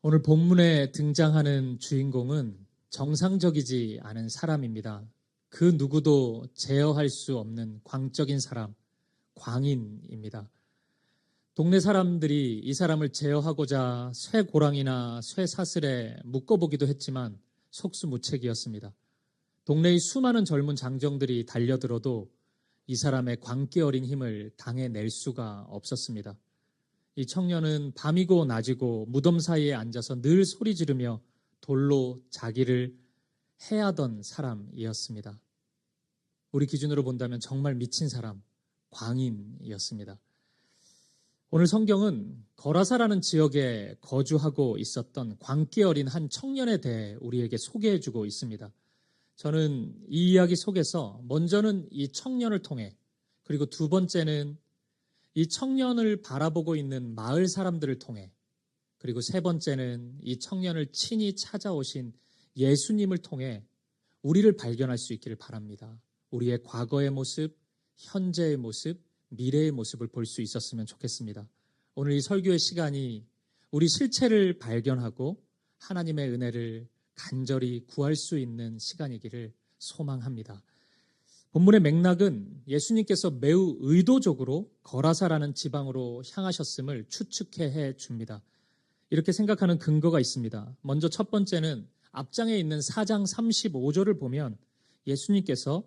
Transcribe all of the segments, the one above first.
오늘 본문에 등장하는 주인공은 정상적이지 않은 사람입니다. 그 누구도 제어할 수 없는 광적인 사람, 광인입니다. 동네 사람들이 이 사람을 제어하고자 쇠고랑이나 쇠사슬에 묶어보기도 했지만 속수무책이었습니다. 동네의 수많은 젊은 장정들이 달려들어도 이 사람의 광기 어린 힘을 당해낼 수가 없었습니다. 이 청년은 밤이고 낮이고 무덤 사이에 앉아서 늘 소리 지르며 돌로 자기를 해하던 사람이었습니다. 우리 기준으로 본다면 정말 미친 사람, 광인이었습니다. 오늘 성경은 거라사라는 지역에 거주하고 있었던 광기 어린 한 청년에 대해 우리에게 소개해주고 있습니다. 저는 이 이야기 속에서 먼저는 이 청년을 통해, 그리고 두 번째는 이 청년을 바라보고 있는 마을 사람들을 통해, 그리고 세 번째는 이 청년을 친히 찾아오신 예수님을 통해 우리를 발견할 수 있기를 바랍니다. 우리의 과거의 모습, 현재의 모습, 미래의 모습을 볼 수 있었으면 좋겠습니다. 오늘 이 설교의 시간이 우리 실체를 발견하고 하나님의 은혜를 간절히 구할 수 있는 시간이기를 소망합니다. 본문의 맥락은 예수님께서 매우 의도적으로 거라사라는 지방으로 향하셨음을 추측해 줍니다. 이렇게 생각하는 근거가 있습니다. 먼저 첫 번째는 앞장에 있는 4장 35절을 보면 예수님께서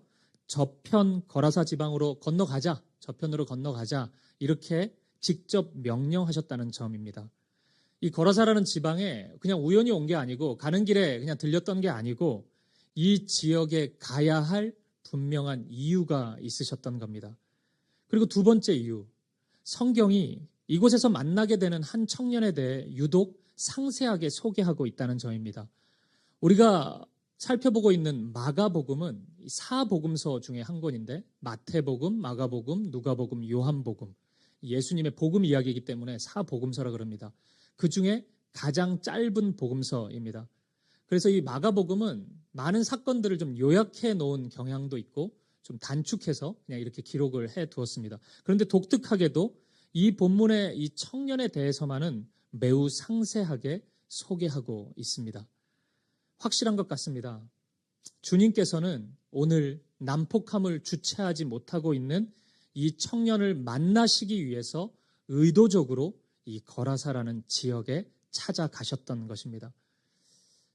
저편 거라사 지방으로 건너가자, 저편으로 건너가자 이렇게 직접 명령하셨다는 점입니다. 이 거라사라는 지방에 그냥 우연히 온 게 아니고 가는 길에 그냥 들렸던 게 아니고 이 지역에 가야 할 분명한 이유가 있으셨던 겁니다. 그리고 두 번째 이유, 성경이 이곳에서 만나게 되는 한 청년에 대해 유독 상세하게 소개하고 있다는 점입니다. 우리가 살펴보고 있는 마가복음은 사복음서 중에 한 권인데 마태복음, 마가복음, 누가복음, 요한복음, 예수님의 복음 이야기이기 때문에 사복음서라 그럽니다. 그 중에 가장 짧은 복음서입니다. 그래서 이 마가복음은 많은 사건들을 좀 요약해 놓은 경향도 있고 좀 단축해서 그냥 이렇게 기록을 해 두었습니다. 그런데 독특하게도 이 본문의 이 청년에 대해서만은 매우 상세하게 소개하고 있습니다. 확실한 것 같습니다. 주님께서는 오늘 난폭함을 주체하지 못하고 있는 이 청년을 만나시기 위해서 의도적으로 이 거라사라는 지역에 찾아가셨던 것입니다.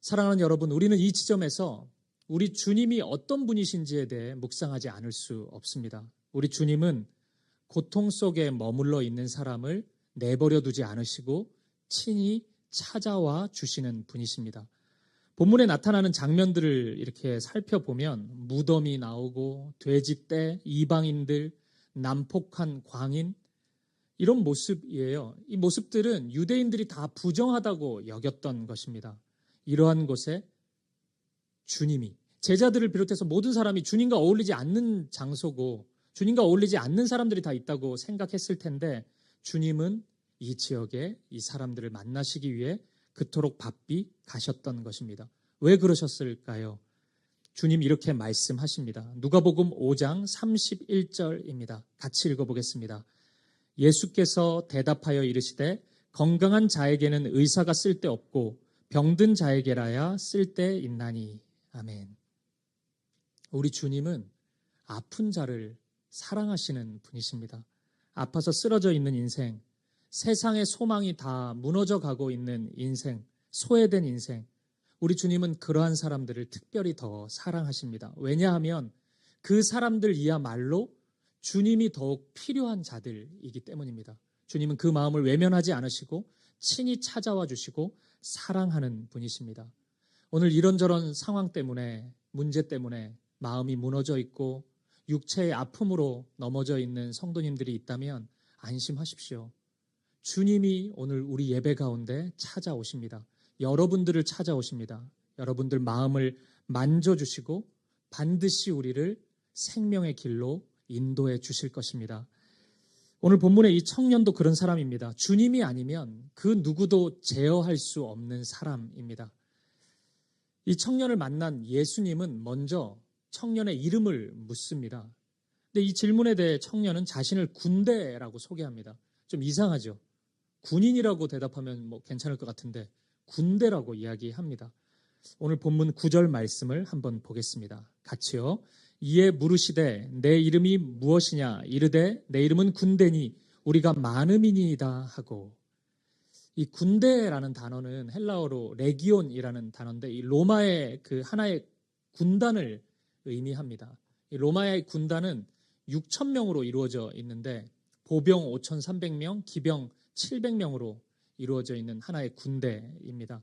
사랑하는 여러분, 우리는 이 지점에서 우리 주님이 어떤 분이신지에 대해 묵상하지 않을 수 없습니다. 우리 주님은 고통 속에 머물러 있는 사람을 내버려 두지 않으시고 친히 찾아와 주시는 분이십니다. 본문에 나타나는 장면들을 이렇게 살펴보면 무덤이 나오고 돼지떼, 이방인들, 난폭한 광인, 이런 모습이에요. 이 모습들은 유대인들이 다 부정하다고 여겼던 것입니다. 이러한 곳에 주님이, 제자들을 비롯해서 모든 사람이 주님과 어울리지 않는 장소고 주님과 어울리지 않는 사람들이 다 있다고 생각했을 텐데 주님은 이 지역에 이 사람들을 만나시기 위해 그토록 바삐 가셨던 것입니다. 왜 그러셨을까요? 주님 이렇게 말씀하십니다. 누가복음 5장 31절입니다. 같이 읽어보겠습니다. 예수께서 대답하여 이르시되 건강한 자에게는 의사가 쓸데없고 병든 자에게라야 쓸데있나니. 아멘. 우리 주님은 아픈 자를 사랑하시는 분이십니다. 아파서 쓰러져 있는 인생, 세상의 소망이 다 무너져 가고 있는 인생, 소외된 인생, 우리 주님은 그러한 사람들을 특별히 더 사랑하십니다. 왜냐하면 그 사람들이야말로 주님이 더욱 필요한 자들이기 때문입니다. 주님은 그 마음을 외면하지 않으시고 친히 찾아와 주시고 사랑하는 분이십니다. 오늘 이런저런 상황 때문에, 문제 때문에 마음이 무너져 있고 육체의 아픔으로 넘어져 있는 성도님들이 있다면 안심하십시오. 주님이 오늘 우리 예배 가운데 찾아오십니다. 여러분들을 찾아오십니다. 여러분들 마음을 만져주시고 반드시 우리를 생명의 길로 인도해 주실 것입니다. 오늘 본문의 이 청년도 그런 사람입니다. 주님이 아니면 그 누구도 제어할 수 없는 사람입니다. 이 청년을 만난 예수님은 먼저 청년의 이름을 묻습니다. 근데 이 질문에 대해 청년은 자신을 군대라고 소개합니다. 좀 이상하죠? 군인이라고 대답하면 뭐 괜찮을 것 같은데 군대라고 이야기합니다. 오늘 본문 9절 말씀을 한번 보겠습니다. 같이요. 이에 물으시되 내 이름이 무엇이냐 이르되 내 이름은 군대니 우리가 많음이니이다 하고, 이 군대라는 단어는 헬라어로 레기온이라는 단어인데 이 로마의 그 하나의 군단을 의미합니다. 이 로마의 군단은 6,000명으로 이루어져 있는데 보병 5,300명, 기병 700명으로 이루어져 있는 하나의 군대입니다.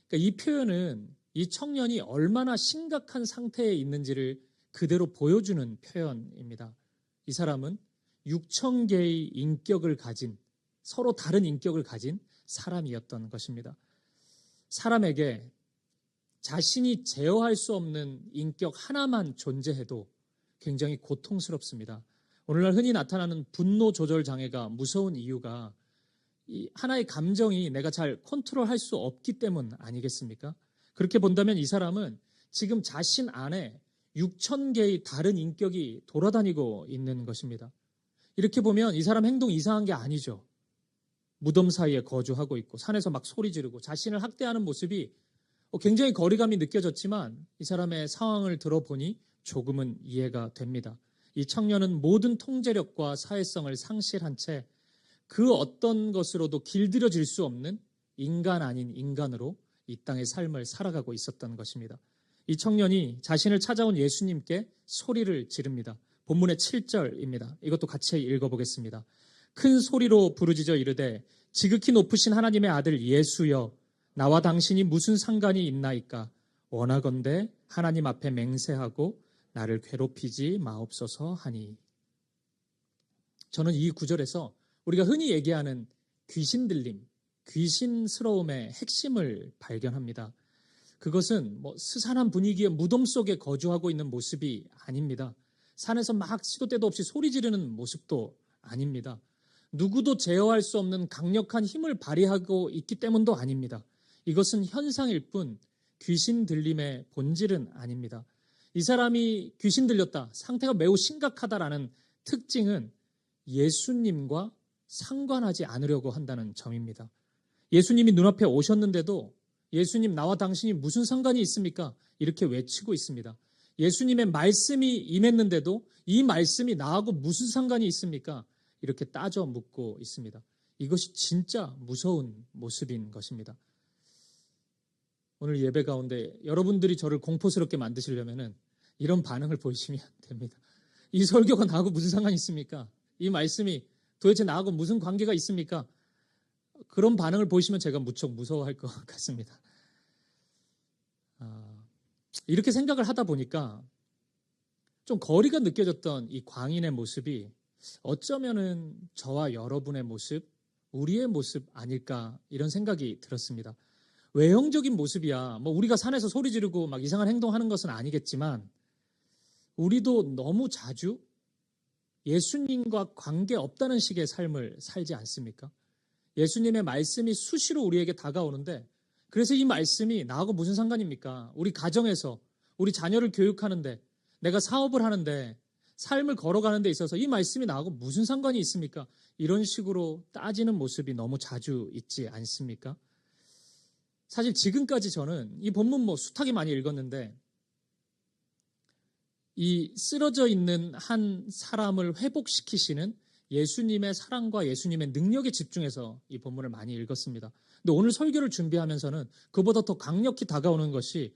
그러니까 이 표현은 이 청년이 얼마나 심각한 상태에 있는지를 그대로 보여주는 표현입니다. 이 사람은 6,000개의 인격을 가진, 서로 다른 인격을 가진 사람이었던 것입니다. 사람에게 자신이 제어할 수 없는 인격 하나만 존재해도 굉장히 고통스럽습니다. 오늘날 흔히 나타나는 분노 조절 장애가 무서운 이유가 이 하나의 감정이 내가 잘 컨트롤할 수 없기 때문 아니겠습니까? 그렇게 본다면 이 사람은 지금 자신 안에 6,000개의 다른 인격이 돌아다니고 있는 것입니다. 이렇게 보면 이 사람 행동 이상한 게 아니죠. 무덤 사이에 거주하고 있고 산에서 막 소리 지르고 자신을 학대하는 모습이 굉장히 거리감이 느껴졌지만 이 사람의 상황을 들어보니 조금은 이해가 됩니다. 이 청년은 모든 통제력과 사회성을 상실한 채 그 어떤 것으로도 길들여질 수 없는 인간 아닌 인간으로 이 땅의 삶을 살아가고 있었던 것입니다. 이 청년이 자신을 찾아온 예수님께 소리를 지릅니다. 본문의 7절입니다. 이것도 같이 읽어보겠습니다. 큰 소리로 부르짖어 이르되 지극히 높으신 하나님의 아들 예수여 나와 당신이 무슨 상관이 있나이까 원하건대 하나님 앞에 맹세하고 나를 괴롭히지 마옵소서 하니. 저는 이 구절에서 우리가 흔히 얘기하는 귀신 들림, 귀신스러움의 핵심을 발견합니다. 그것은 스산한 분위기의 무덤 속에 거주하고 있는 모습이 아닙니다. 산에서 막 시도 때도 없이 소리 지르는 모습도 아닙니다. 누구도 제어할 수 없는 강력한 힘을 발휘하고 있기 때문도 아닙니다. 이것은 현상일 뿐 귀신 들림의 본질은 아닙니다. 이 사람이 귀신 들렸다, 상태가 매우 심각하다라는 특징은 예수님과 상관하지 않으려고 한다는 점입니다. 예수님이 눈앞에 오셨는데도 예수님 나와 당신이 무슨 상관이 있습니까? 이렇게 외치고 있습니다. 예수님의 말씀이 임했는데도 이 말씀이 나하고 무슨 상관이 있습니까? 이렇게 따져 묻고 있습니다. 이것이 진짜 무서운 모습인 것입니다. 오늘 예배 가운데 여러분들이 저를 공포스럽게 만드시려면 이런 반응을 보이시면 됩니다. 이 설교가 나하고 무슨 상관이 있습니까? 이 말씀이 도대체 나하고 무슨 관계가 있습니까? 그런 반응을 보이시면 제가 무척 무서워할 것 같습니다. 이렇게 생각을 하다 보니까 좀 거리가 느껴졌던 이 광인의 모습이 어쩌면은 저와 여러분의 모습, 우리의 모습 아닐까 이런 생각이 들었습니다. 외형적인 모습이야. 우리가 산에서 소리 지르고 막 이상한 행동하는 것은 아니겠지만 우리도 너무 자주 예수님과 관계없다는 식의 삶을 살지 않습니까? 예수님의 말씀이 수시로 우리에게 다가오는데 그래서 이 말씀이 나하고 무슨 상관입니까? 우리 가정에서 우리 자녀를 교육하는데 내가 사업을 하는데 삶을 걸어가는 데 있어서 이 말씀이 나하고 무슨 상관이 있습니까? 이런 식으로 따지는 모습이 너무 자주 있지 않습니까? 사실 지금까지 저는 이 본문 숱하게 많이 읽었는데 이 쓰러져 있는 한 사람을 회복시키시는 예수님의 사랑과 예수님의 능력에 집중해서 이 본문을 많이 읽었습니다. 근데 오늘 설교를 준비하면서는 그보다 더 강력히 다가오는 것이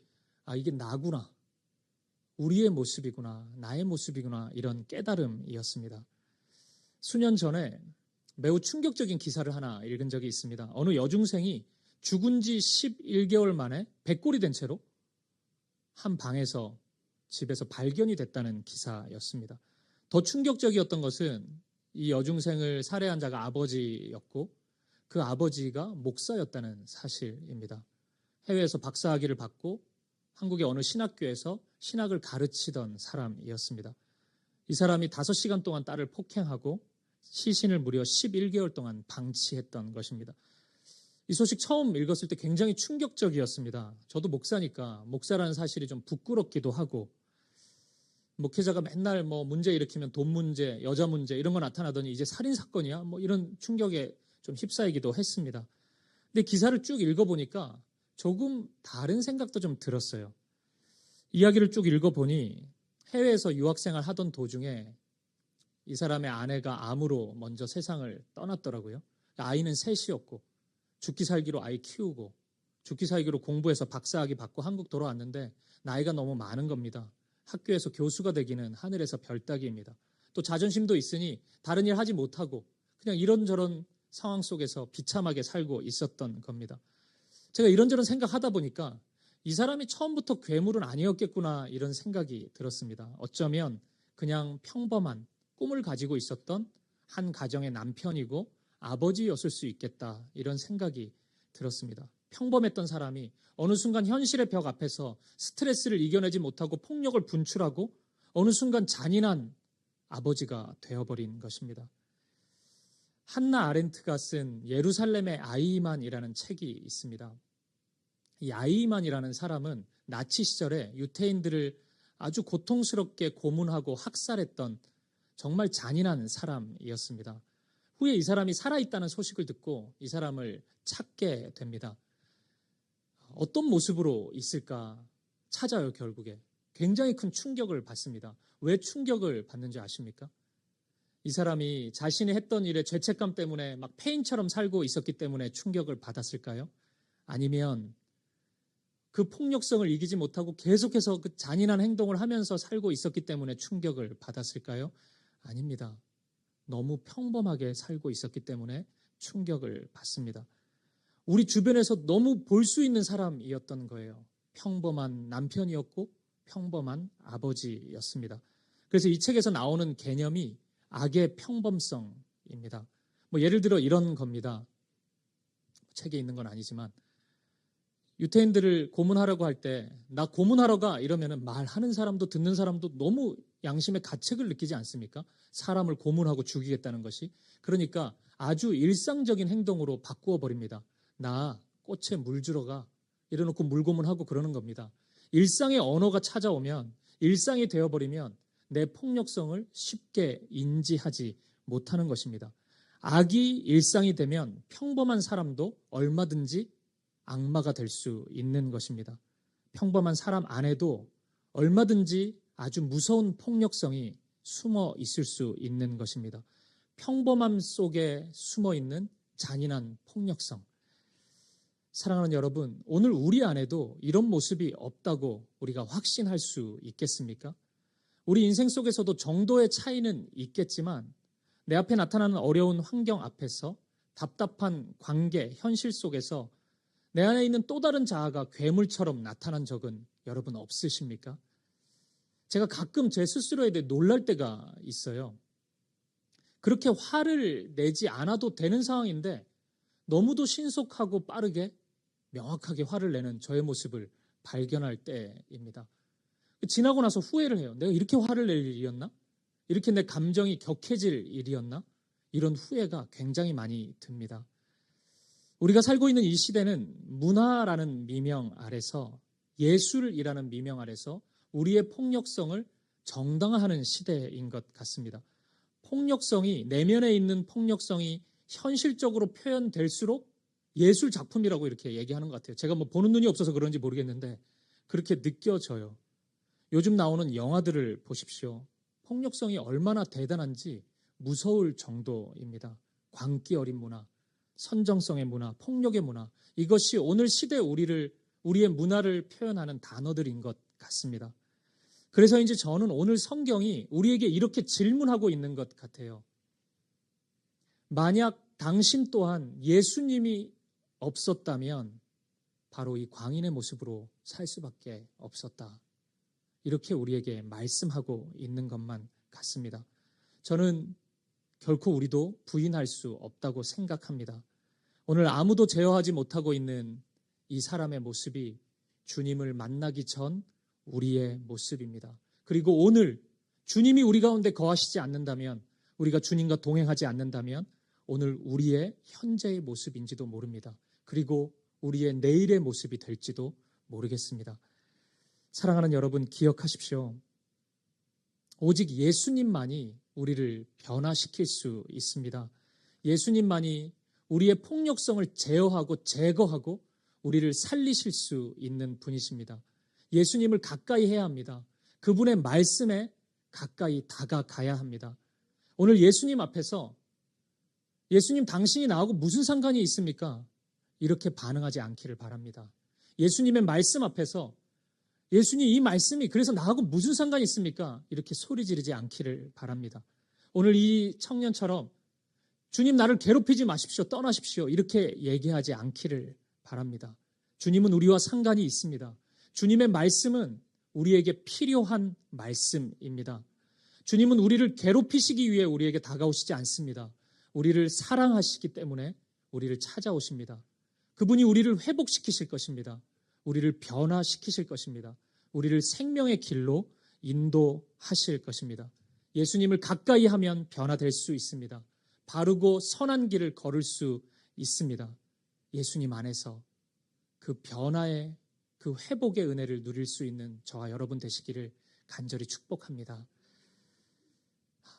이게 나구나. 우리의 모습이구나. 나의 모습이구나. 이런 깨달음이었습니다. 수년 전에 매우 충격적인 기사를 하나 읽은 적이 있습니다. 어느 여중생이 죽은 지 11개월 만에 백골이 된 채로 한 방에서 집에서 발견이 됐다는 기사였습니다. 더 충격적이었던 것은 이 여중생을 살해한 자가 아버지였고 그 아버지가 목사였다는 사실입니다. 해외에서 박사학위를 받고 한국의 어느 신학교에서 신학을 가르치던 사람이었습니다. 이 사람이 5시간 동안 딸을 폭행하고 시신을 무려 11개월 동안 방치했던 것입니다. 이 소식 처음 읽었을 때 굉장히 충격적이었습니다. 저도 목사니까 목사라는 사실이 좀 부끄럽기도 하고 목회자가 맨날 문제 일으키면 돈 문제, 여자 문제 이런 거 나타나더니 이제 살인 사건이야? 이런 충격에 좀 휩싸이기도 했습니다. 근데 기사를 쭉 읽어보니까 조금 다른 생각도 좀 들었어요. 이야기를 쭉 읽어보니 해외에서 유학생활 하던 도중에 이 사람의 아내가 암으로 먼저 세상을 떠났더라고요. 아이는 셋이었고 죽기 살기로 아이 키우고 죽기 살기로 공부해서 박사학위 받고 한국 돌아왔는데 나이가 너무 많은 겁니다. 학교에서 교수가 되기는 하늘에서 별 따기입니다. 또 자존심도 있으니 다른 일 하지 못하고 그냥 이런저런 상황 속에서 비참하게 살고 있었던 겁니다. 제가 이런저런 생각하다 보니까 이 사람이 처음부터 괴물은 아니었겠구나 이런 생각이 들었습니다. 어쩌면 그냥 평범한 꿈을 가지고 있었던 한 가정의 남편이고 아버지였을 수 있겠다 이런 생각이 들었습니다. 평범했던 사람이 어느 순간 현실의 벽 앞에서 스트레스를 이겨내지 못하고 폭력을 분출하고 어느 순간 잔인한 아버지가 되어버린 것입니다. 한나 아렌트가 쓴 예루살렘의 아이만이라는 책이 있습니다. 이 아이만이라는 사람은 나치 시절에 유태인들을 아주 고통스럽게 고문하고 학살했던 정말 잔인한 사람이었습니다. 후에 이 사람이 살아있다는 소식을 듣고 이 사람을 찾게 됩니다. 어떤 모습으로 있을까 찾아요, 결국에. 굉장히 큰 충격을 받습니다. 왜 충격을 받는지 아십니까? 이 사람이 자신이 했던 일에 죄책감 때문에 막 폐인처럼 살고 있었기 때문에 충격을 받았을까요? 아니면 그 폭력성을 이기지 못하고 계속해서 그 잔인한 행동을 하면서 살고 있었기 때문에 충격을 받았을까요? 아닙니다. 너무 평범하게 살고 있었기 때문에 충격을 받습니다. 우리 주변에서 너무 볼 수 있는 사람이었던 거예요. 평범한 남편이었고 평범한 아버지였습니다. 그래서 이 책에서 나오는 개념이 악의 평범성입니다. 예를 들어 이런 겁니다. 책에 있는 건 아니지만 유태인들을 고문하라고 할 때 나 고문하러 가 이러면은 말하는 사람도 듣는 사람도 너무 양심의 가책을 느끼지 않습니까? 사람을 고문하고 죽이겠다는 것이. 그러니까 아주 일상적인 행동으로 바꾸어 버립니다. 나 꽃에 물 주러 가 이래놓고 물고문하고 그러는 겁니다. 일상의 언어가 찾아오면 일상이 되어버리면 내 폭력성을 쉽게 인지하지 못하는 것입니다. 악이 일상이 되면 평범한 사람도 얼마든지 악마가 될 수 있는 것입니다. 평범한 사람 안에도 얼마든지 아주 무서운 폭력성이 숨어 있을 수 있는 것입니다. 평범함 속에 숨어 있는 잔인한 폭력성. 사랑하는 여러분, 오늘 우리 안에도 이런 모습이 없다고 우리가 확신할 수 있겠습니까? 우리 인생 속에서도 정도의 차이는 있겠지만 내 앞에 나타나는 어려운 환경 앞에서 답답한 관계, 현실 속에서 내 안에 있는 또 다른 자아가 괴물처럼 나타난 적은 여러분 없으십니까? 제가 가끔 제 스스로에 대해 놀랄 때가 있어요. 그렇게 화를 내지 않아도 되는 상황인데 너무도 신속하고 빠르게 명확하게 화를 내는 저의 모습을 발견할 때입니다. 지나고 나서 후회를 해요. 내가 이렇게 화를 낼 일이었나? 이렇게 내 감정이 격해질 일이었나? 이런 후회가 굉장히 많이 듭니다. 우리가 살고 있는 이 시대는 문화라는 미명 아래서 예술이라는 미명 아래서 우리의 폭력성을 정당화하는 시대인 것 같습니다. 폭력성이 내면에 있는 폭력성이 현실적으로 표현될수록 예술 작품이라고 이렇게 얘기하는 것 같아요. 제가 보는 눈이 없어서 그런지 모르겠는데 그렇게 느껴져요. 요즘 나오는 영화들을 보십시오. 폭력성이 얼마나 대단한지 무서울 정도입니다. 광기 어린 문화, 선정성의 문화, 폭력의 문화. 이것이 오늘 시대 우리의 문화를 표현하는 단어들인 것 같습니다. 그래서인지 저는 오늘 성경이 우리에게 이렇게 질문하고 있는 것 같아요. 만약 당신 또한 예수님이 없었다면 바로 이 광인의 모습으로 살 수밖에 없었다. 이렇게 우리에게 말씀하고 있는 것만 같습니다. 저는 결코 우리도 부인할 수 없다고 생각합니다. 오늘 아무도 제어하지 못하고 있는 이 사람의 모습이 주님을 만나기 전 우리의 모습입니다. 그리고 오늘 주님이 우리 가운데 거하시지 않는다면, 우리가 주님과 동행하지 않는다면 오늘 우리의 현재의 모습인지도 모릅니다. 그리고 우리의 내일의 모습이 될지도 모르겠습니다. 사랑하는 여러분, 기억하십시오. 오직 예수님만이 우리를 변화시킬 수 있습니다. 예수님만이 우리의 폭력성을 제어하고 제거하고 우리를 살리실 수 있는 분이십니다. 예수님을 가까이 해야 합니다. 그분의 말씀에 가까이 다가가야 합니다. 오늘 예수님 앞에서 예수님 당신이 나하고 무슨 상관이 있습니까? 이렇게 반응하지 않기를 바랍니다. 예수님의 말씀 앞에서 예수님 이 말씀이 그래서 나하고 무슨 상관이 있습니까? 이렇게 소리 지르지 않기를 바랍니다. 오늘 이 청년처럼 주님 나를 괴롭히지 마십시오. 떠나십시오. 이렇게 얘기하지 않기를 바랍니다. 주님은 우리와 상관이 있습니다. 주님의 말씀은 우리에게 필요한 말씀입니다. 주님은 우리를 괴롭히시기 위해 우리에게 다가오시지 않습니다. 우리를 사랑하시기 때문에 우리를 찾아오십니다. 그분이 우리를 회복시키실 것입니다. 우리를 변화시키실 것입니다. 우리를 생명의 길로 인도하실 것입니다. 예수님을 가까이 하면 변화될 수 있습니다. 바르고 선한 길을 걸을 수 있습니다. 예수님 안에서 그 변화의 그 회복의 은혜를 누릴 수 있는 저와 여러분 되시기를 간절히 축복합니다.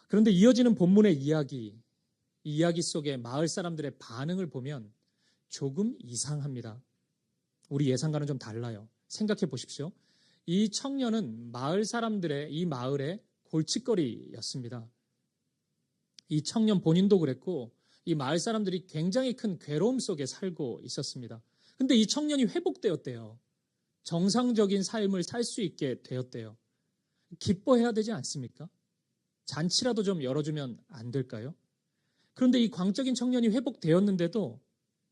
그런데 이어지는 본문의 이 이야기 속에 마을 사람들의 반응을 보면 조금 이상합니다. 우리 예상과는 좀 달라요. 생각해 보십시오. 이 청년은 마을 사람들의 이 마을의 골칫거리였습니다. 이 청년 본인도 그랬고 이 마을 사람들이 굉장히 큰 괴로움 속에 살고 있었습니다. 근데 이 청년이 회복되었대요. 정상적인 삶을 살 수 있게 되었대요. 기뻐해야 되지 않습니까? 잔치라도 좀 열어주면 안 될까요? 그런데 이 광적인 청년이 회복되었는데도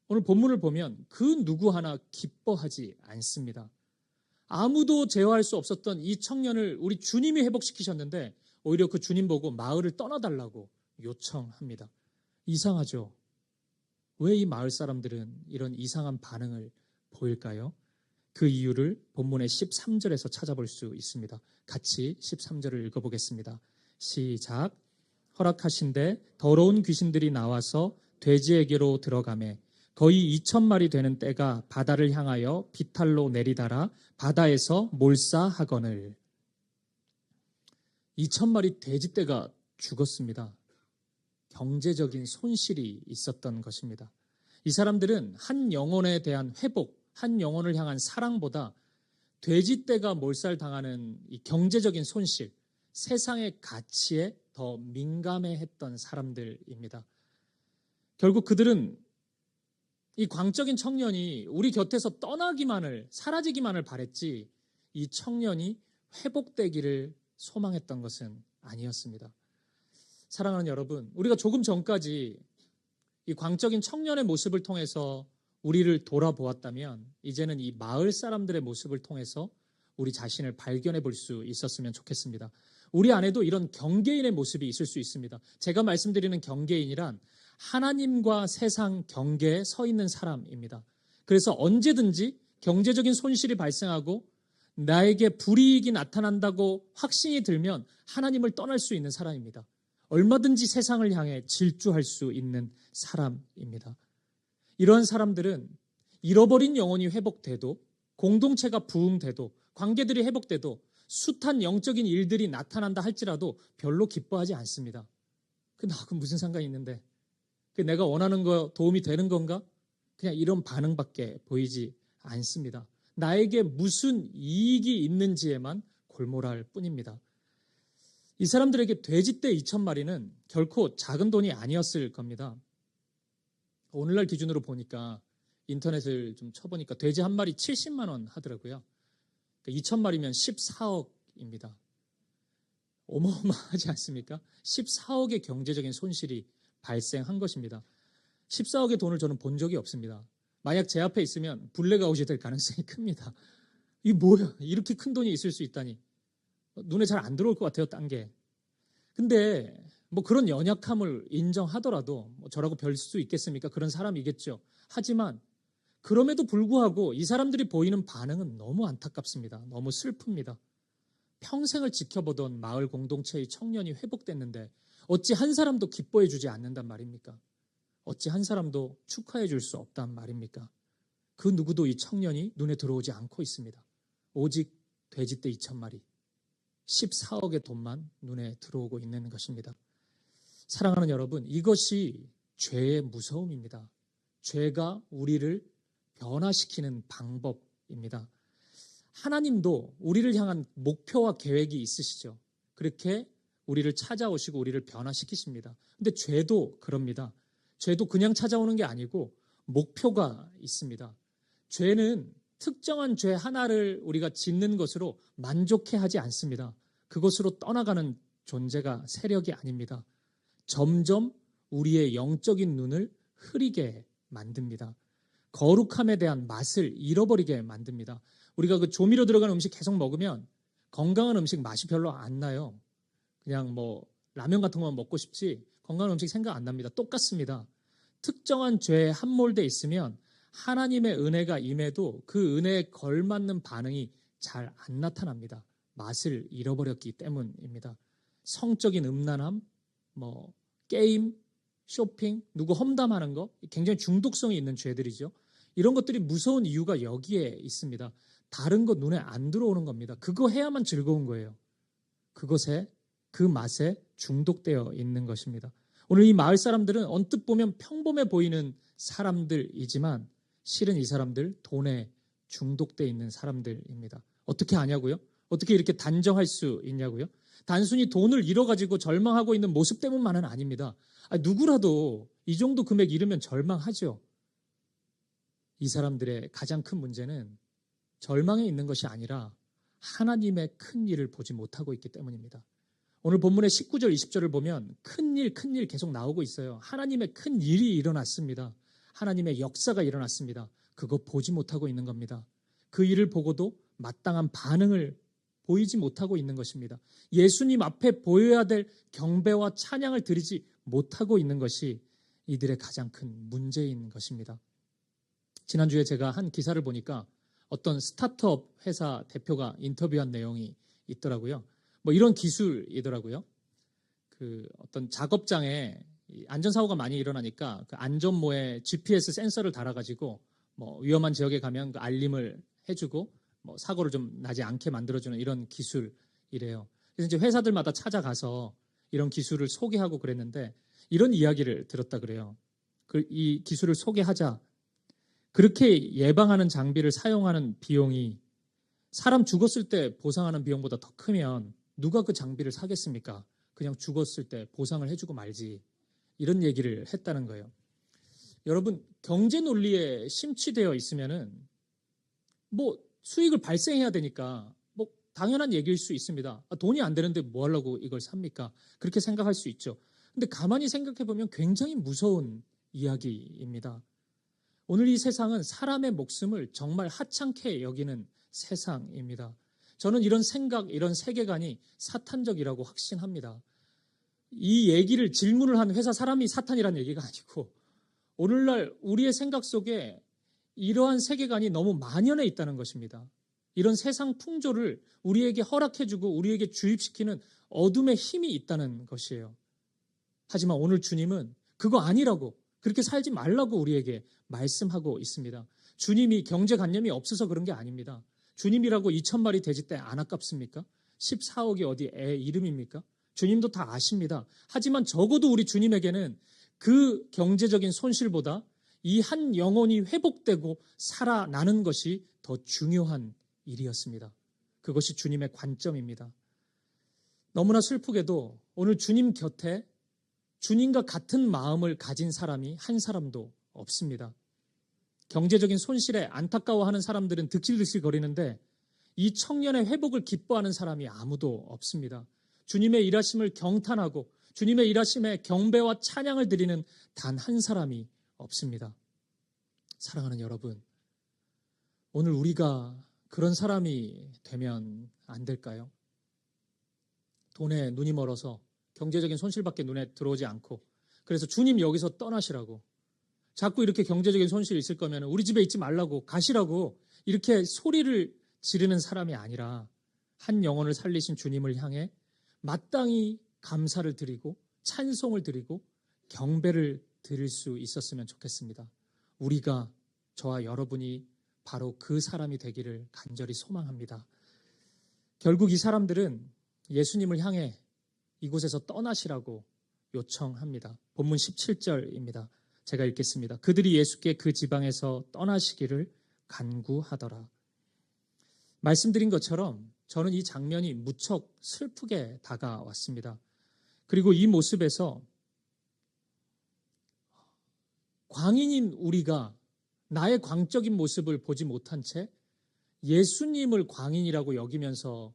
오늘 본문을 보면 그 누구 하나 기뻐하지 않습니다. 아무도 제어할 수 없었던 이 청년을 우리 주님이 회복시키셨는데 오히려 그 주님 보고 마을을 떠나달라고 요청합니다. 이상하죠? 왜 이 마을 사람들은 이런 이상한 반응을 보일까요? 그 이유를 본문의 13절에서 찾아볼 수 있습니다. 같이 13절을 읽어보겠습니다. 시작. 허락하신데 더러운 귀신들이 나와서 돼지에게로 들어가매 거의 2,000마리 되는 떼가 바다를 향하여 비탈로 내리달아 바다에서 몰사하거늘. 2,000마리 돼지떼가 죽었습니다. 경제적인 손실이 있었던 것입니다. 이 사람들은 한 영혼에 대한 회복, 한 영혼을 향한 사랑보다 돼지떼가 몰살당하는 이 경제적인 손실, 세상의 가치에 더 민감해했던 사람들입니다. 결국 그들은 이 광적인 청년이 우리 곁에서 떠나기만을, 사라지기만을 바랬지 이 청년이 회복되기를 소망했던 것은 아니었습니다. 사랑하는 여러분, 우리가 조금 전까지 이 광적인 청년의 모습을 통해서 우리를 돌아보았다면 이제는 이 마을 사람들의 모습을 통해서 우리 자신을 발견해 볼 수 있었으면 좋겠습니다. 우리 안에도 이런 경계인의 모습이 있을 수 있습니다. 제가 말씀드리는 경계인이란 하나님과 세상 경계에 서 있는 사람입니다. 그래서 언제든지 경제적인 손실이 발생하고 나에게 불이익이 나타난다고 확신이 들면 하나님을 떠날 수 있는 사람입니다. 얼마든지 세상을 향해 질주할 수 있는 사람입니다. 이러한 사람들은 잃어버린 영혼이 회복돼도 공동체가 부흥돼도 관계들이 회복돼도 숱한 영적인 일들이 나타난다 할지라도 별로 기뻐하지 않습니다. 나하고 무슨 상관이 있는데 내가 원하는 거 도움이 되는 건가? 그냥 이런 반응밖에 보이지 않습니다. 나에게 무슨 이익이 있는지에만 골몰할 뿐입니다. 이 사람들에게 돼지떼 2,000마리는 결코 작은 돈이 아니었을 겁니다. 오늘날 기준으로 보니까 인터넷을 좀 쳐보니까 돼지 한 마리 70만 원 하더라고요. 2,000마리면 14억입니다. 어마어마하지 않습니까? 14억의 경제적인 손실이 발생한 것입니다. 14억의 돈을 저는 본 적이 없습니다. 만약 제 앞에 있으면 블랙아웃이 될 가능성이 큽니다. 이게 뭐야? 이렇게 큰 돈이 있을 수 있다니. 눈에 잘 안 들어올 것 같아요, 딴 게. 근데 뭐 그런 연약함을 인정하더라도 저라고 별 수 있겠습니까? 그런 사람이겠죠. 하지만 그럼에도 불구하고 이 사람들이 보이는 반응은 너무 안타깝습니다. 너무 슬픕니다. 평생을 지켜보던 마을 공동체의 청년이 회복됐는데 어찌 한 사람도 기뻐해 주지 않는단 말입니까? 어찌 한 사람도 축하해 줄 수 없단 말입니까? 그 누구도 이 청년이 눈에 들어오지 않고 있습니다. 오직 돼지떼 2,000마리, 14억의 돈만 눈에 들어오고 있는 것입니다. 사랑하는 여러분, 이것이 죄의 무서움입니다. 죄가 우리를 변화시키는 방법입니다. 하나님도 우리를 향한 목표와 계획이 있으시죠. 그렇게 우리를 찾아오시고 우리를 변화시키십니다. 근데 죄도 그럽니다. 죄도 그냥 찾아오는 게 아니고 목표가 있습니다. 죄는 특정한 죄 하나를 우리가 짓는 것으로 만족해 하지 않습니다. 그것으로 떠나가는 존재가 세력이 아닙니다. 점점 우리의 영적인 눈을 흐리게 만듭니다. 거룩함에 대한 맛을 잃어버리게 만듭니다. 우리가 그 조미료 들어간 음식 계속 먹으면 건강한 음식 맛이 별로 안 나요. 그냥 뭐 라면 같은 것만 먹고 싶지 건강한 음식 생각 안 납니다. 똑같습니다. 특정한 죄에 함몰돼 있으면 하나님의 은혜가 임해도 그 은혜에 걸맞는 반응이 잘 안 나타납니다. 맛을 잃어버렸기 때문입니다. 성적인 음란함, 뭐 게임, 쇼핑, 누구 험담하는 거 굉장히 중독성이 있는 죄들이죠. 이런 것들이 무서운 이유가 여기에 있습니다. 다른 거 눈에 안 들어오는 겁니다. 그거 해야만 즐거운 거예요. 그것에 그 맛에 중독되어 있는 것입니다. 오늘 이 마을 사람들은 언뜻 보면 평범해 보이는 사람들이지만 실은 이 사람들 돈에 중독되어 있는 사람들입니다. 어떻게 아냐고요? 어떻게 이렇게 단정할 수 있냐고요? 단순히 돈을 잃어가지고 절망하고 있는 모습 때문만은 아닙니다. 누구라도 이 정도 금액 잃으면 절망하죠. 이 사람들의 가장 큰 문제는 절망에 있는 것이 아니라 하나님의 큰 일을 보지 못하고 있기 때문입니다. 오늘 본문의 19절, 20절을 보면 큰 일 계속 나오고 있어요. 하나님의 큰 일이 일어났습니다. 하나님의 역사가 일어났습니다. 그거 보지 못하고 있는 겁니다. 그 일을 보고도 마땅한 반응을 보이지 못하고 있는 것입니다. 예수님 앞에 보여야 될 경배와 찬양을 드리지 못하고 있는 것이 이들의 가장 큰 문제인 것입니다. 지난주에 제가 한 기사를 보니까 어떤 스타트업 회사 대표가 인터뷰한 내용이 있더라고요. 뭐 이런 기술이더라고요. 그 어떤 작업장에 안전사고가 많이 일어나니까 그 안전모에 GPS 센서를 달아가지고 뭐 위험한 지역에 가면 그 알림을 해주고 뭐 사고를 좀 나지 않게 만들어주는 이런 기술이래요. 그래서 이제 회사들마다 찾아가서 이런 기술을 소개하고 그랬는데 이런 이야기를 들었다 그래요. 이 기술을 소개하자 그렇게 예방하는 장비를 사용하는 비용이 사람 죽었을 때 보상하는 비용보다 더 크면 누가 그 장비를 사겠습니까? 그냥 죽었을 때 보상을 해주고 말지. 이런 얘기를 했다는 거예요. 여러분, 경제 논리에 심취되어 있으면은 뭐 수익을 발생해야 되니까 뭐 당연한 얘기일 수 있습니다. 돈이 안 되는데 뭐 하려고 이걸 삽니까? 그렇게 생각할 수 있죠. 근데 가만히 생각해 보면 굉장히 무서운 이야기입니다. 오늘 이 세상은 사람의 목숨을 정말 하찮게 여기는 세상입니다. 저는 이런 생각, 이런 세계관이 사탄적이라고 확신합니다. 이 얘기를 질문을 한 회사 사람이 사탄이라는 얘기가 아니고 오늘날 우리의 생각 속에 이러한 세계관이 너무 만연해 있다는 것입니다. 이런 세상 풍조를 우리에게 허락해주고 우리에게 주입시키는 어둠의 힘이 있다는 것이에요. 하지만 오늘 주님은 그거 아니라고, 그렇게 살지 말라고 우리에게 말씀하고 있습니다. 주님이 경제관념이 없어서 그런 게 아닙니다. 주님이라고 2,000마리 돼지 떼 안 아깝습니까? 14억이 어디 애 이름입니까? 주님도 다 아십니다. 하지만 적어도 우리 주님에게는 그 경제적인 손실보다 이 한 영혼이 회복되고 살아나는 것이 더 중요한 일이었습니다. 그것이 주님의 관점입니다. 너무나 슬프게도 오늘 주님 곁에 주님과 같은 마음을 가진 사람이 한 사람도 없습니다. 경제적인 손실에 안타까워하는 사람들은 득실득실 거리는데 이 청년의 회복을 기뻐하는 사람이 아무도 없습니다. 주님의 일하심을 경탄하고 주님의 일하심에 경배와 찬양을 드리는 단 한 사람이 없습니다. 사랑하는 여러분, 오늘 우리가 그런 사람이 되면 안 될까요? 돈에 눈이 멀어서 경제적인 손실밖에 눈에 들어오지 않고 그래서 주님 여기서 떠나시라고 자꾸 이렇게 경제적인 손실이 있을 거면 우리 집에 있지 말라고 가시라고 이렇게 소리를 지르는 사람이 아니라 한 영혼을 살리신 주님을 향해 마땅히 감사를 드리고 찬송을 드리고 경배를 드릴 수 있었으면 좋겠습니다. 우리가 저와 여러분이 바로 그 사람이 되기를 간절히 소망합니다. 결국 이 사람들은 예수님을 향해 이곳에서 떠나시라고 요청합니다. 본문 17절입니다. 제가 읽겠습니다. 그들이 예수께 그 지방에서 떠나시기를 간구하더라. 말씀드린 것처럼 저는 이 장면이 무척 슬프게 다가왔습니다. 그리고 이 모습에서 광인인 우리가 나의 광적인 모습을 보지 못한 채 예수님을 광인이라고 여기면서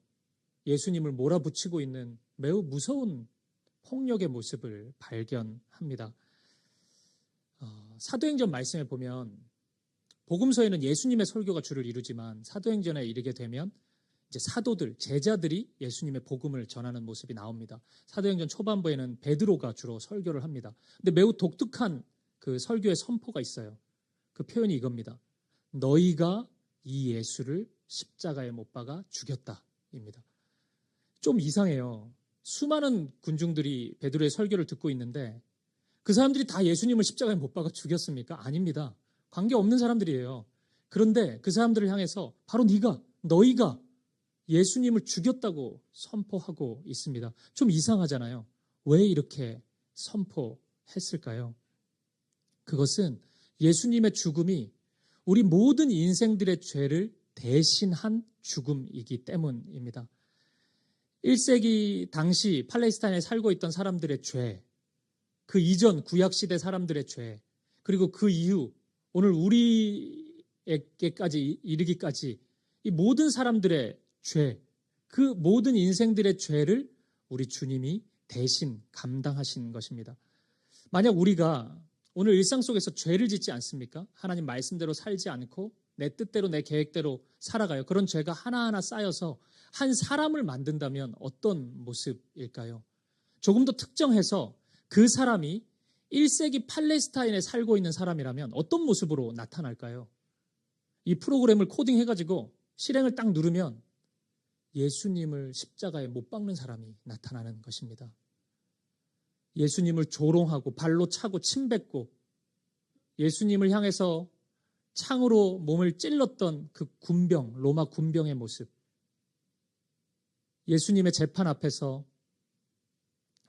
예수님을 몰아붙이고 있는 매우 무서운 폭력의 모습을 발견합니다. 사도행전 말씀에 보면 복음서에는 예수님의 설교가 주를 이루지만 사도행전에 이르게 되면 이제 사도들, 제자들이 예수님의 복음을 전하는 모습이 나옵니다. 사도행전 초반부에는 베드로가 주로 설교를 합니다. 근데 매우 독특한 그 설교의 선포가 있어요. 그 표현이 이겁니다. 너희가 이 예수를 십자가에 못 박아 죽였다입니다. 좀 이상해요. 수많은 군중들이 베드로의 설교를 듣고 있는데 그 사람들이 다 예수님을 십자가에 못 박아 죽였습니까? 아닙니다. 관계없는 사람들이에요. 그런데 그 사람들을 향해서 바로 너희가 예수님을 죽였다고 선포하고 있습니다. 좀 이상하잖아요. 왜 이렇게 선포했을까요? 그것은 예수님의 죽음이 우리 모든 인생들의 죄를 대신한 죽음이기 때문입니다. 1세기 당시 팔레스타인에 살고 있던 사람들의 죄, 그 이전 구약시대 사람들의 죄, 그리고 그 이후 오늘 우리에게까지 이르기까지 이 모든 사람들의 죄, 그 모든 인생들의 죄를 우리 주님이 대신 감당하신 것입니다. 만약 우리가 오늘 일상 속에서 죄를 짓지 않습니까? 하나님 말씀대로 살지 않고 내 뜻대로 내 계획대로 살아가요. 그런 죄가 하나하나 쌓여서 한 사람을 만든다면 어떤 모습일까요? 조금 더 특정해서 그 사람이 1세기 팔레스타인에 살고 있는 사람이라면 어떤 모습으로 나타날까요? 이 프로그램을 코딩해가지고 실행을 딱 누르면 예수님을 십자가에 못 박는 사람이 나타나는 것입니다. 예수님을 조롱하고 발로 차고 침뱉고 예수님을 향해서 창으로 몸을 찔렀던 그 군병, 로마 군병의 모습. 예수님의 재판 앞에서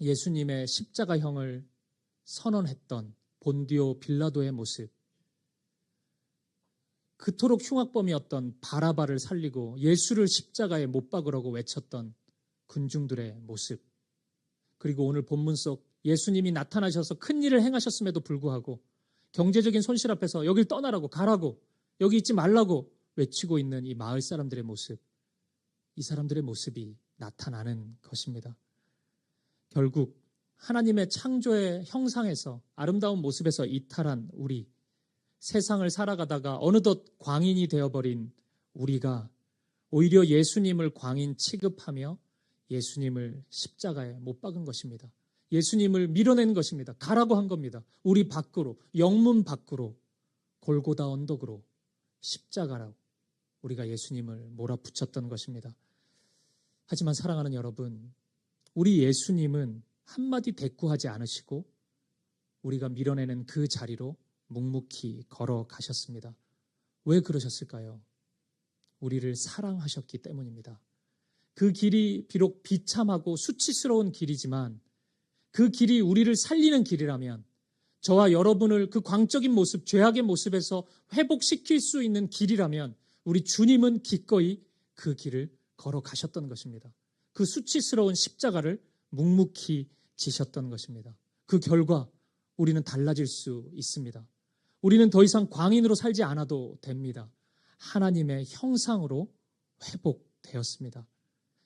예수님의 십자가형을 선언했던 본디오 빌라도의 모습. 그토록 흉악범이었던 바라바를 살리고 예수를 십자가에 못 박으라고 외쳤던 군중들의 모습. 그리고 오늘 본문 속 예수님이 나타나셔서 큰 일을 행하셨음에도 불구하고 경제적인 손실 앞에서 여길 떠나라고, 가라고, 여기 있지 말라고 외치고 있는 이 마을 사람들의 모습. 이 사람들의 모습이 나타나는 것입니다. 결국 하나님의 창조의 형상에서 아름다운 모습에서 이탈한 우리, 세상을 살아가다가 어느덧 광인이 되어버린 우리가 오히려 예수님을 광인 취급하며 예수님을 십자가에 못 박은 것입니다. 예수님을 밀어낸 것입니다. 가라고 한 겁니다. 우리 밖으로, 영문 밖으로, 골고다 언덕으로, 십자가라고 우리가 예수님을 몰아붙였던 것입니다. 하지만 사랑하는 여러분, 우리 예수님은 한마디 대꾸하지 않으시고 우리가 밀어내는 그 자리로 묵묵히 걸어가셨습니다. 왜 그러셨을까요? 우리를 사랑하셨기 때문입니다. 그 길이 비록 비참하고 수치스러운 길이지만 그 길이 우리를 살리는 길이라면 저와 여러분을 그 광적인 모습, 죄악의 모습에서 회복시킬 수 있는 길이라면 우리 주님은 기꺼이 그 길을 걸어가셨던 것입니다. 그 수치스러운 십자가를 묵묵히 지셨던 것입니다. 그 결과 우리는 달라질 수 있습니다. 우리는 더 이상 광인으로 살지 않아도 됩니다. 하나님의 형상으로 회복되었습니다.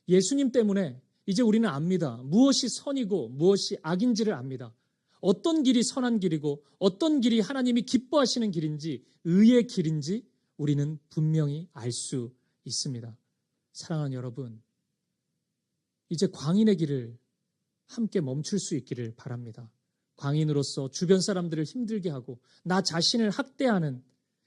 예수님 때문에 이제 우리는 압니다. 무엇이 선이고 무엇이 악인지를 압니다. 어떤 길이 선한 길이고 어떤 길이 하나님이 기뻐하시는 길인지 의의 길인지 우리는 분명히 알 수 있습니다. 사랑하는 여러분, 이제 광인의 길을 함께 멈출 수 있기를 바랍니다. 광인으로서 주변 사람들을 힘들게 하고 나 자신을 학대하는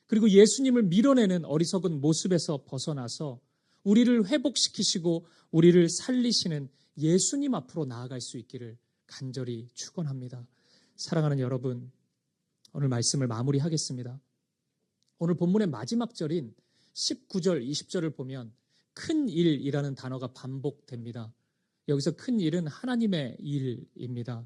그리고 예수님을 밀어내는 어리석은 모습에서 벗어나서 우리를 회복시키시고 우리를 살리시는 예수님 앞으로 나아갈 수 있기를 간절히 축원합니다. 사랑하는 여러분, 오늘 말씀을 마무리하겠습니다. 오늘 본문의 마지막 절인 19절, 20절을 보면 큰 일이라는 단어가 반복됩니다. 여기서 큰 일은 하나님의 일입니다.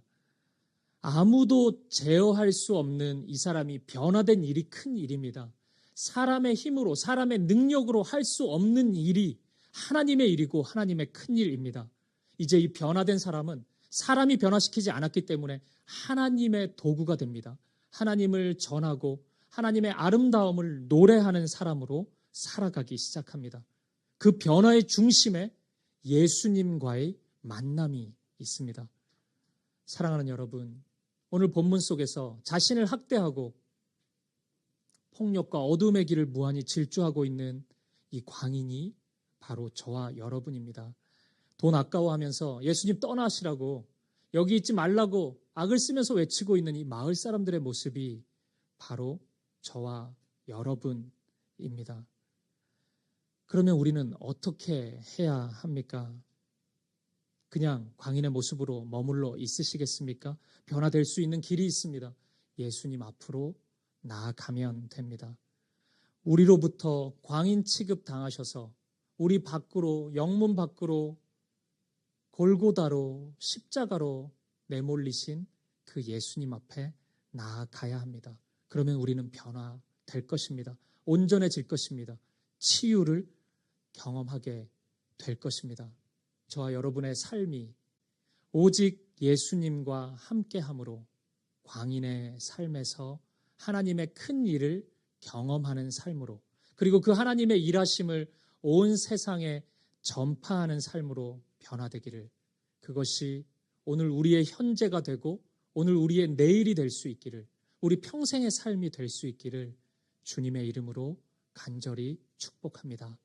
아무도 제어할 수 없는 이 사람이 변화된 일이 큰 일입니다. 사람의 힘으로, 사람의 능력으로 할 수 없는 일이 하나님의 일이고 하나님의 큰 일입니다. 이제 이 변화된 사람은 사람이 변화시키지 않았기 때문에 하나님의 도구가 됩니다. 하나님을 전하고 하나님의 아름다움을 노래하는 사람으로 살아가기 시작합니다. 그 변화의 중심에 예수님과의 만남이 있습니다. 사랑하는 여러분, 오늘 본문 속에서 자신을 학대하고 폭력과 어둠의 길을 무한히 질주하고 있는 이 광인이 바로 저와 여러분입니다. 돈 아까워하면서 예수님 떠나시라고, 여기 있지 말라고 악을 쓰면서 외치고 있는 이 마을 사람들의 모습이 바로 저와 여러분입니다. 그러면 우리는 어떻게 해야 합니까? 그냥 광인의 모습으로 머물러 있으시겠습니까? 변화될 수 있는 길이 있습니다. 예수님 앞으로 나아가면 됩니다. 우리로부터 광인 취급 당하셔서 우리 밖으로, 영문 밖으로, 골고다로, 십자가로 내몰리신 그 예수님 앞에 나아가야 합니다. 그러면 우리는 변화될 것입니다. 온전해질 것입니다. 치유를 경험하게 될 것입니다. 저와 여러분의 삶이 오직 예수님과 함께함으로 광인의 삶에서 하나님의 큰 일을 경험하는 삶으로, 그리고 그 하나님의 일하심을 온 세상에 전파하는 삶으로 변화되기를, 그것이 오늘 우리의 현재가 되고 오늘 우리의 내일이 될 수 있기를, 우리 평생의 삶이 될 수 있기를 주님의 이름으로 간절히 축복합니다.